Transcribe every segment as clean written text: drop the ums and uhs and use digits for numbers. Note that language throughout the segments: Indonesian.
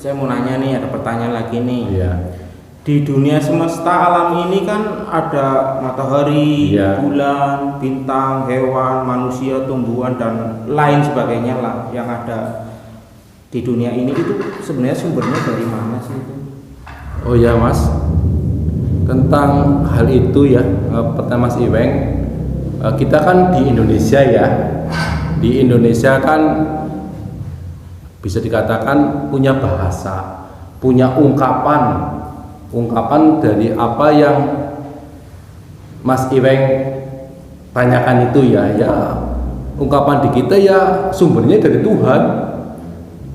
Saya mau nanya nih, ada pertanyaan lagi nih. Iya. Di dunia semesta alam ini kan ada matahari, Iya. bulan, bintang, hewan, manusia, tumbuhan dan lain sebagainya lah yang ada di dunia ini. Itu sebenarnya sumbernya dari mana sih itu? Oh ya Mas, tentang hal itu ya, pertama Mas Iweng, kita kan di Indonesia ya. Di Indonesia kan bisa dikatakan punya bahasa, punya ungkapan dari apa yang Mas Iweng tanyakan itu ya. Ungkapan di kita ya sumbernya dari Tuhan,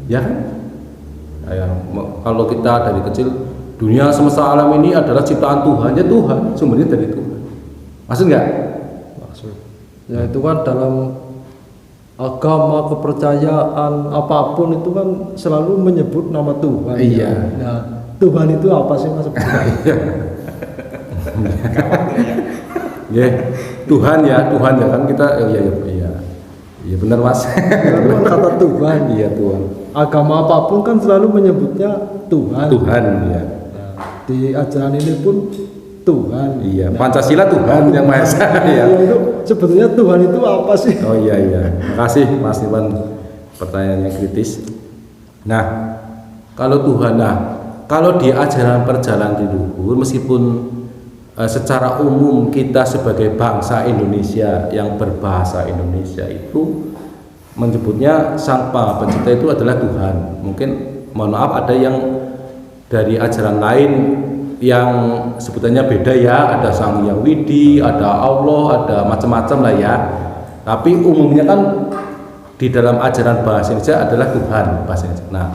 ya kan? Ya, kalau kita dari kecil, dunia semesta alam ini adalah ciptaan Tuhan, ya Tuhan, sumbernya dari Tuhan. Maksud nggak? Maksud. Ya itu kan dalam agama, kepercayaan apapun itu kan selalu menyebut nama Tuhan. Iya. Nah, Tuhan itu apa sih Mas? Ya, Tuhan ya kan kita iya benar Mas. Itu kan kata Tuhan. Iya Tuhan. Agama apapun kan selalu menyebutnya Tuhan. Tuhan ya. Nah, di ajaran ini pun Tuhan. Iya, Pancasila Tuhan yang Maha Esa ya. Itu sebetulnya Tuhan itu apa sih? Oh iya. Makasih Mas Iwan, pertanyaannya kritis. Nah, kalau Tuhan, kalau di ajaran perjalanan leluhur, meskipun secara umum kita sebagai bangsa Indonesia yang berbahasa Indonesia itu menyebutnya Sang Pencipta itu adalah Tuhan. Mungkin mohon maaf ada yang dari ajaran lain yang sebutannya beda ya, ada Sang Hyang Widi, ada Allah, ada macam-macam lah ya. Tapi umumnya kan di dalam ajaran bahasa Indonesia adalah Tuhan bahasa Indonesia. Nah,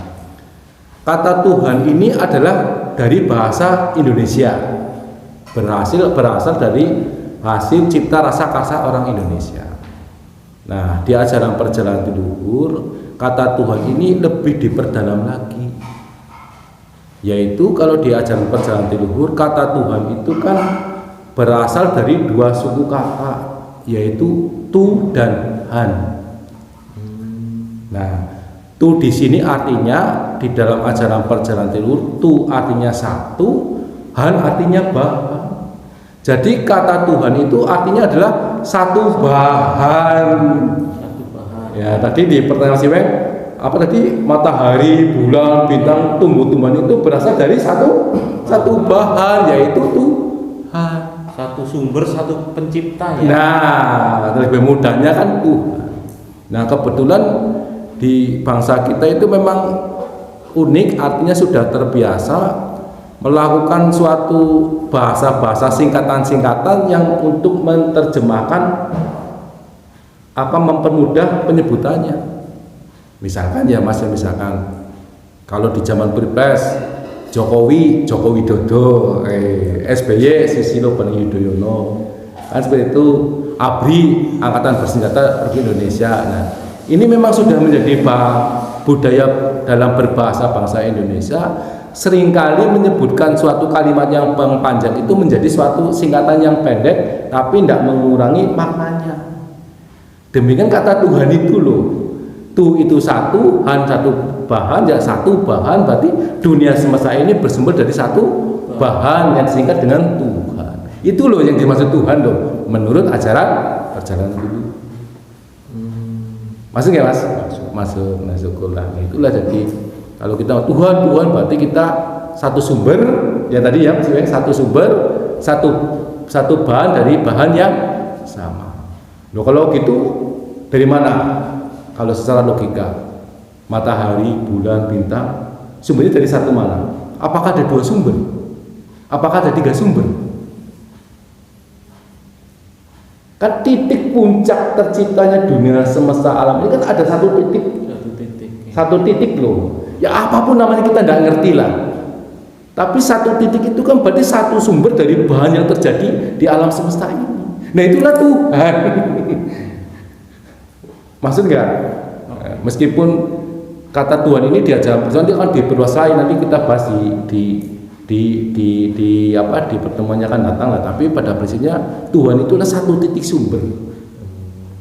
kata Tuhan ini adalah dari bahasa Indonesia, berasal dari hasil cipta rasa karsa orang Indonesia. Nah, di ajaran perjalanan leluhur, kata Tuhan ini lebih diperdalam lagi. Yaitu kalau di ajaran perjalanan leluhur, kata Tuhan itu kan berasal dari dua suku kata, yaitu tu dan han. Nah, tu di sini artinya di dalam ajaran perjalanan leluhur, tu artinya satu, han artinya bahan. Jadi kata Tuhan itu artinya adalah satu bahan. Ya, tadi di pertanyaan si Weng, apa tadi, matahari, bulan, bintang, tumbuh-tumbuhan itu berasal dari satu bahan, yaitu Tuhan. Satu sumber, satu pencipta ya. Nah, lebih mudahnya kan Tuhan. Nah, kebetulan di bangsa kita itu memang unik, artinya sudah terbiasa melakukan suatu bahasa-bahasa singkatan-singkatan yang untuk menerjemahkan mempermudah penyebutannya. Misalkan ya Mas, misalkan kalau di zaman Pilpres Jokowi, Joko Widodo, SBY, Susilo Bambang Yudhoyono, kan seperti itu. ABRI, Angkatan Bersenjata Republik Indonesia. Nah, ini memang sudah menjadi budaya dalam berbahasa bangsa Indonesia. Seringkali menyebutkan suatu kalimat yang panjang itu menjadi suatu singkatan yang pendek, tapi tidak mengurangi maknanya. Demikian kata Tuhan itu loh. Tu itu satu, han satu bahan, ya satu bahan berarti dunia semesta ini bersumber dari satu bahan yang disingkat dengan Tuhan. Itu loh yang dimaksud Tuhan loh, menurut ajaran perjalanan dulu. Masuk ya Mas? Masuk lah. Itulah jadi kalau kita Tuhan berarti kita satu sumber, ya tadi ya satu sumber, satu bahan dari bahan yang sama. Loh kalau gitu dari mana? Kalau secara logika, matahari, bulan, bintang, sumbernya dari satu mana? Apakah ada dua sumber? Apakah ada tiga sumber? Kan titik puncak terciptanya dunia semesta alam ini kan ada satu titik. Satu titik loh. Ya apapun namanya kita nggak ngerti lah. Tapi satu titik itu kan berarti satu sumber dari bahan yang terjadi di alam semesta ini. Nah itulah Tuhan. Maksud nggak? Meskipun kata Tuhan ini diajar nanti akan diperluas lagi, nanti kita bahas di pertemuannya akan datang lah. Tapi pada prinsipnya Tuhan itulah satu titik sumber.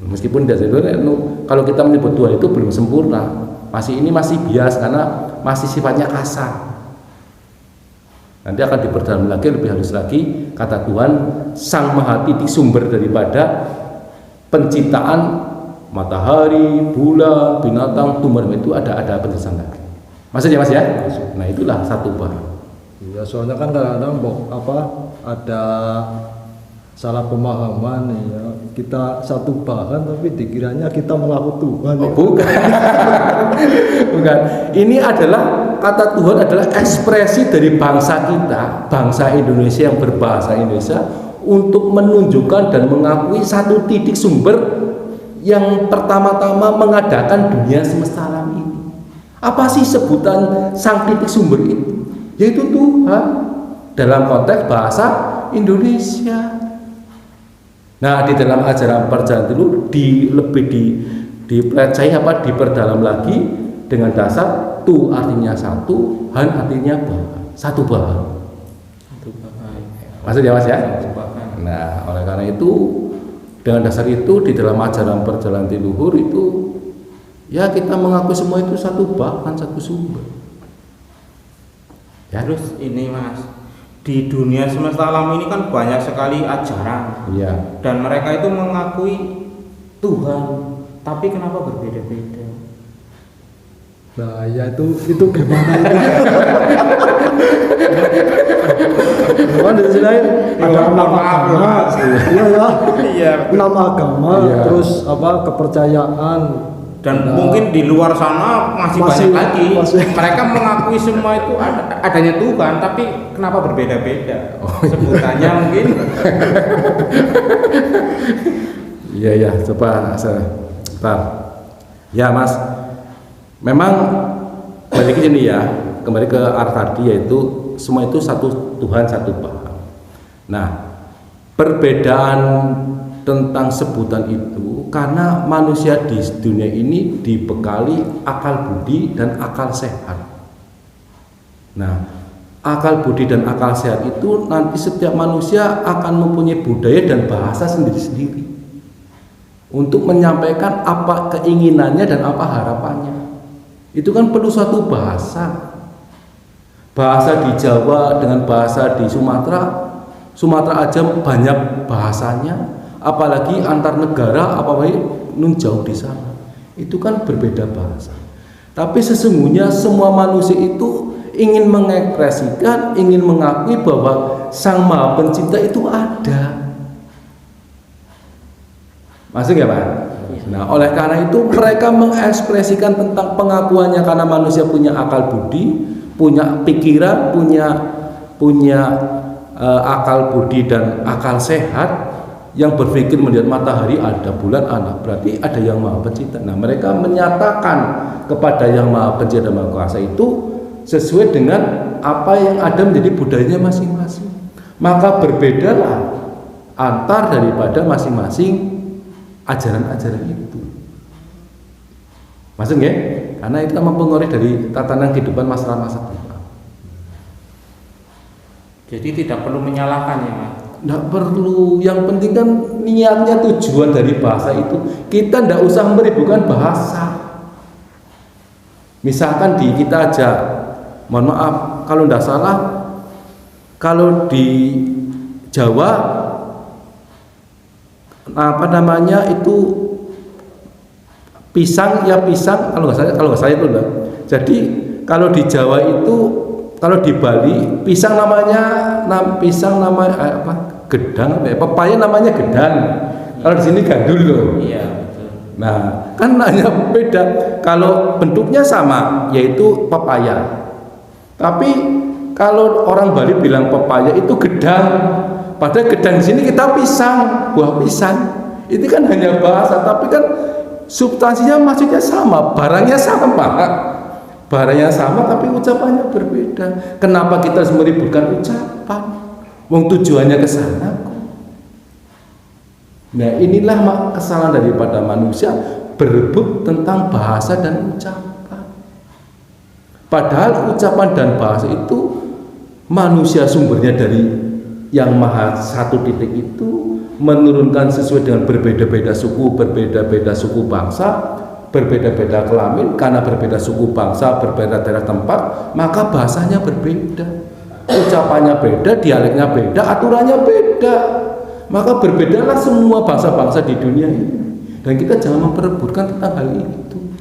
Meskipun kalau kita menyebut Tuhan itu belum sempurna, masih bias karena masih sifatnya kasar. Nanti akan diperdalam lagi lebih halus lagi kata Tuhan sang maha titik sumber daripada penciptaan matahari, bulan, binatang, tumbuhan itu ada penjelasan lagi. Maksudnya Mas ya? Nah itulah satu bahan. Ya soalnya kan kadang-kadang ada salah pemahaman nih ya. Kita satu bahan tapi dikiranya kita melakukan Tuhan. Oh, bukan. Bukan. Ini adalah kata Tuhan adalah ekspresi dari bangsa kita, bangsa Indonesia yang berbahasa Indonesia untuk menunjukkan dan mengakui satu titik sumber yang pertama-tama mengadakan dunia semesta alam ini. Apa sih sebutan sang titik sumber itu? Yaitu Tuhan dalam konteks bahasa Indonesia. Nah, di dalam ajaran perjalanan dulu diperdalam lagi dengan dasar tu artinya satu, han artinya bahan, satu bahan. Maksudnya Mas ya? Nah, oleh karena itu dengan dasar itu di dalam ajaran perjalanan luhur itu ya kita mengakui semua itu satu bahan, satu sumber. Ya. Terus ini Mas, di dunia semesta alam ini kan banyak sekali ajaran. Iya. Dan mereka itu mengakui Tuhan, tapi kenapa berbeda-beda? Nah, ya itu gimana? Kan di sini ada 6 agama. Iya ya. Iya. 6 agama, iya. Terus kepercayaan. Dan mungkin di luar sana masih banyak lagi. Mereka mengakui semua itu adanya Tuhan, tapi kenapa berbeda-beda? Sebutannya mungkin. Iya, coba sebentar. Ya Mas, memang balik ke sini ya, kembali ke arah tadi yaitu semua itu satu Tuhan, satu Bapa. Nah, perbedaan tentang sebutan itu karena manusia di dunia ini dibekali akal budi dan akal sehat. Nah, akal budi dan akal sehat itu nanti setiap manusia akan mempunyai budaya dan bahasa sendiri-sendiri untuk menyampaikan apa keinginannya dan apa harapannya. Itu kan perlu suatu bahasa. Bahasa di Jawa dengan bahasa di Sumatera aja banyak bahasanya. Apalagi antar negara, apalagi nun jauh di sana, itu kan berbeda bahasa. Tapi sesungguhnya semua manusia itu ingin mengekspresikan, ingin mengakui bahwa Sang Maha Pencipta itu ada. Masuk ya Pak? Nah, oleh karena itu mereka mengekspresikan tentang pengakuannya karena manusia punya akal budi, punya pikiran, punya akal budi dan akal sehat. Yang berpikir melihat matahari ada bulan anak berarti ada yang Maha Pencipta. Nah mereka menyatakan kepada yang Maha Pencipta dan Maha Kuasa itu sesuai dengan apa yang ada menjadi budayanya masing-masing. Maka berbedalah antar daripada masing-masing ajaran-ajaran itu. Maksud nggih? Karena itu mempengaruhi dari tatanan kehidupan masyarakat. Jadi tidak perlu menyalahkan ya Mas. Tidak perlu, yang penting kan niatnya, tujuan dari bahasa itu. Kita tidak usah meribukan bahasa. Misalkan kita aja, mohon maaf kalau tidak salah, kalau di Jawa itu pisang ya pisang, kalau nggak salah itu lah. Jadi kalau di Jawa itu, kalau di Bali pisang namanya gedang, pepaya namanya gedang. Kalau di sini gandul loh. Iya, betul. Nah, kan hanya beda. Kalau bentuknya sama, yaitu pepaya. Tapi kalau orang Bali bilang pepaya itu gedang. Padahal gedang di sini kita pisang, buah pisang. Itu kan hanya bahasa, tapi kan substansinya maksudnya sama, barangnya sama. Barangnya sama tapi ucapannya berbeda. Kenapa kita harus meributkan ucapan? Wong tujuannya ke sana. Nah, inilah kesalahan daripada manusia, berebut tentang bahasa dan ucapan. Padahal ucapan dan bahasa itu manusia sumbernya dari yang maha satu titik itu, menurunkan sesuai dengan berbeda-beda suku, berbeda-beda suku bangsa, berbeda-beda kelamin. Karena berbeda suku bangsa, berbeda daerah tempat, maka bahasanya berbeda, ucapannya beda, dialeknya beda, aturannya beda. Maka berbedalah semua bangsa-bangsa di dunia ini, dan kita jangan memperebutkan tentang hal itu.